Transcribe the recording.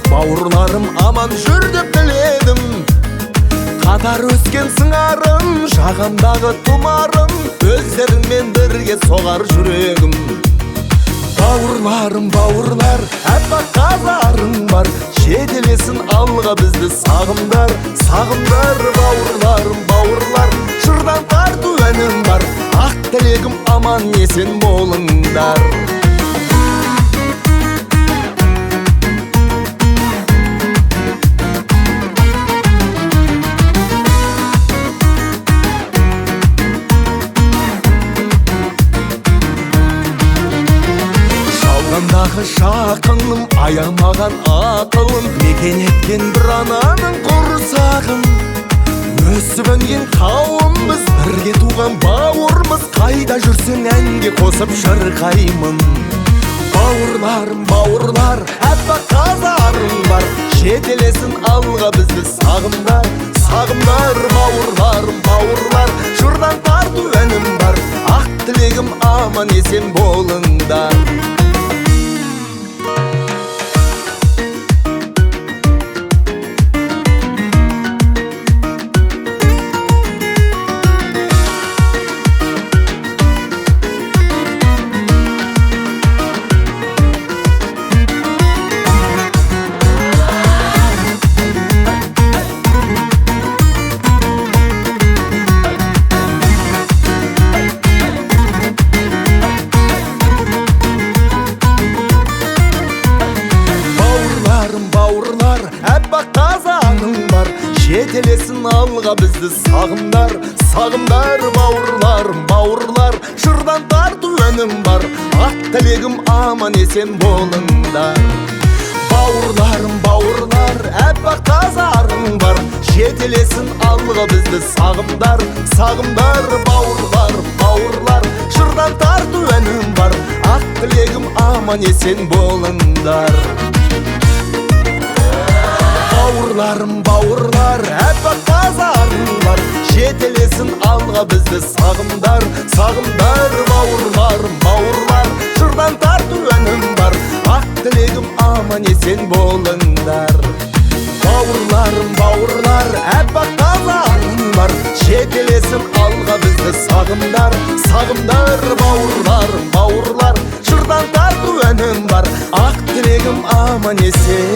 бауырларым аман жүр деп тіледім. Қатар өскен сыңарым, жағамдағы тұмарым, өздеріңмен бірге соғар жүрегім. Бауырларым, бауырлар, әппақ қазарың бар, жетелесін алға бізді сағымдар. Сағымдар, бауырларым, бауырлар, жырдан тарту әнім бар, ақ тілегім аман есен болыңдар. Жалғандағы жақыным, аямаған ақылым, мекен еткен бір ананың құрсағым. Өсіп өнген қауымбыз, бірге туған бауырмыз, қайда жүрсең әнге қосып шырқаймын. Бауырларым, бауырлар, әппақ қазарың бар, жетелесін алға бізді сағымдар. Сағымдар, бауырларым, бауырлар, жырдан тарту әнім бар, ақ тілегім аман есен болыңдар. Бауырлар, әппақ қазаның бар, жетелесін алға бізді сағымдар. Сағымдар, бауырларым, бауырлар, жырдан тарту әнім бар, ақ тілегім аман есен болыңдар. Бауырларым, бауырлар, әппақ қазарың бар, жетелесін алға бізді сағымдар. Сағымдар, бауырларым, бауырлар, жырдан тарту әнім бар, ақ тілегім аман есен болыңдар. Бауырларым, бауырлар, әппақ қазарың бар, жетелесін алға бізді сағымдар. Сағымдар, бауырларым, бауырлар, жырдан тарту әнім бар, ақ тілегім аман есен болыңдар. Бауырларым, бауырлар, әппақ қазарың бар, жетелесін алға бізді сағымдар. Сағымдар, бауырларым, бауырлар, жырдан тарту әнім бар, ақ тілегім аман есен